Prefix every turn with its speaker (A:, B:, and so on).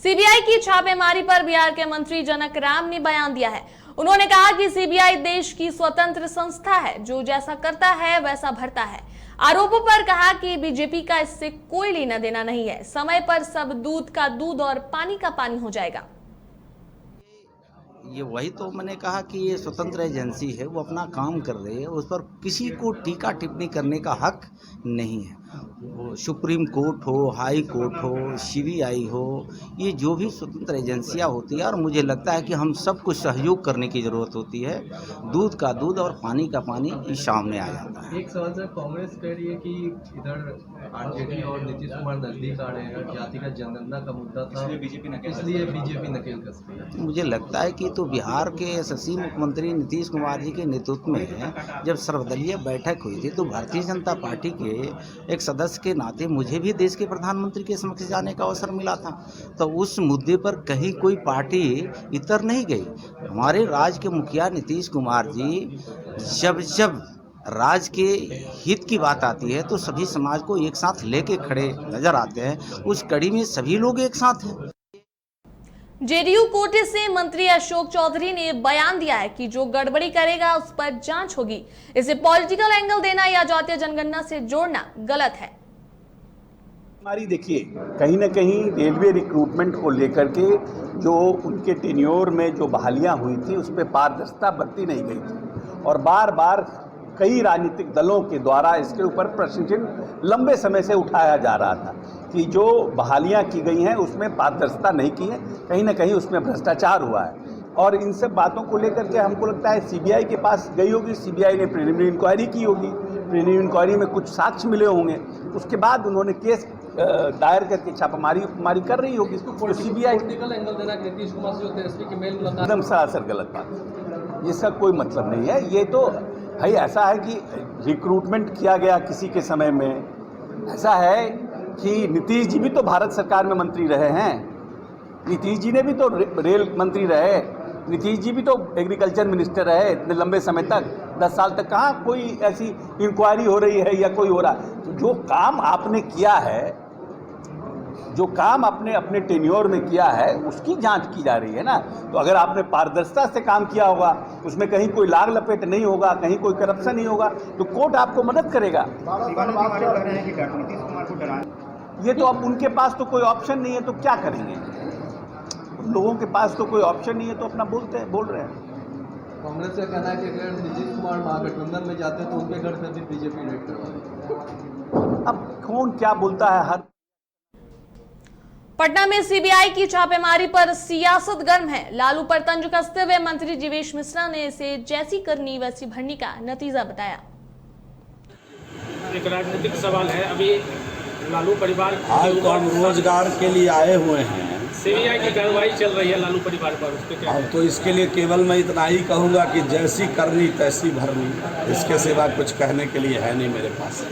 A: CBI की छापेमारी पर बिहार के मंत्री जनक राम ने बयान दिया है। उन्होंने कहा कि सीबीआई देश की स्वतंत्र संस्था है, जो जैसा करता है वैसा भरता है। आरोपों पर कहा कि बीजेपी का इससे कोई लेना देना नहीं है। समय पर सब दूध का दूध और पानी का पानी हो जाएगा।
B: ये वही तो मैंने कहा कि ये स्वतंत्र एजेंसी है, वो अपना काम कर रही है, उस पर किसी को टीका टिप्पणी करने का हक नहीं है। वो सुप्रीम कोर्ट हो, हाई कोर्ट हो, सीबीआई हो, ये जो भी स्वतंत्र एजेंसियां होती है, और मुझे लगता है कि हम सबको सहयोग करने की ज़रूरत होती है। दूध का दूध और पानी का पानी इस सामने आ जाता है।
C: एक सवाल सर, कांग्रेस कह रही है कि इधर आरजेडी और नीतीश कुमार नजदीक आ रहे हैं, जाति का जनगणना का मुद्दा था, इसलिए बीजेपी नकेल कस रही है।
B: मुझे लगता है कि तो बिहार के यशस्वी मुख्यमंत्री नीतीश कुमार जी के नेतृत्व में जब सर्वदलीय बैठक हुई थी, तो भारतीय जनता पार्टी के एक सदस्य के नाते मुझे भी देश के प्रधानमंत्री के समक्ष जाने का अवसर मिला था। तो उस मुद्दे पर कहीं कोई पार्टी इतर नहीं गई। हमारे राज्य के मुखिया नीतीश कुमार जी जब राज्य के हित की बात आती है तो सभी समाज को एक साथ लेके खड़े नजर आते हैं। उस कड़ी में सभी लोग एक साथ हैं।
A: जेडीयू कोटे से मंत्री अशोक चौधरी ने बयान दिया है कि जो गड़बड़ी करेगा उस पर जांच होगी। इसे पॉलिटिकल एंगल देना या जातीय जनगणना से जोड़ना गलत है।
D: हमारी देखिए, कहीं ना कहीं रेलवे रिक्रूटमेंट को लेकर के जो उनके टेन्योर में जो बहालियां हुई थी, उस पर पारदर्शिता बरती नहीं गई थी, और बार बार कई राजनीतिक दलों के द्वारा इसके ऊपर प्रश्न चिन्ह लंबे समय से उठाया जा रहा था कि जो बहालियां की गई हैं उसमें पारदर्शिता नहीं की है, कहीं ना कहीं उसमें भ्रष्टाचार हुआ है। और इन सब बातों को लेकर के हमको लगता है सीबीआई के पास गई होगी, सीबीआई ने प्रिलिमिनरी इंक्वायरी की होगी, प्रिलिमिनरी इंक्वायरी में कुछ साक्ष्य मिले होंगे, उसके बाद उन्होंने केस दायर करके छापामारी कर रही होगी। तो सीबीआई एकदम सरासर गलत बात, ये सब कोई मतलब नहीं है। ये तो भाई ऐसा है कि रिक्रूटमेंट किया गया किसी के समय में, ऐसा है कि नीतीश जी भी तो भारत सरकार में मंत्री रहे हैं, नीतीश जी ने भी तो रेल मंत्री रहे, नीतीश जी भी तो एग्रीकल्चर मिनिस्टर रहे इतने लंबे समय तक, 10 साल तक। कहाँ कोई ऐसी इंक्वायरी हो रही है या कोई हो रहा है? तो जो काम आपने किया है, जो काम आपने अपने टेन्योर में किया है, उसकी जांच की जा रही है ना। तो अगर आपने पारदर्शिता से काम किया होगा, उसमें कहीं कोई लाग लपेट नहीं होगा, कहीं कोई करप्शन नहीं होगा, तो कोर्ट आपको मदद करेगा। ये तो अब उनके पास तो कोई ऑप्शन नहीं है, तो क्या करेंगे? लोगों के पास तो कोई ऑप्शन नहीं है, तो अपना बोल रहे हैं।
C: कांग्रेस का कहना है कि अगर नीतीश कुमार महागठबंधन में जाते हैं तो उनके घर से भी बीजेपी रेड करवा।
D: अब कौन क्या बोलता है? हर
A: पटना में सीबीआई की छापेमारी पर सियासत गर्म है। लालू पर तंज कसते हुए मंत्री जीवेश मिश्रा ने इसे जैसी करनी वैसी भरनी का नतीजा बताया।
E: एक राजनीतिक सवाल है। अभी लालू परिवार
F: आज तो हम रोजगार के लिए आए हुए हैं,
E: सीबीआई की कार्रवाई चल रही है लालू परिवार पर, उस पर क्या?
F: अब तो इसके लिए केवल मैं इतना ही कहूँगा कि जैसी करनी तैसी भरनी, इसके सिवा कुछ कहने के लिए है नहीं मेरे पास।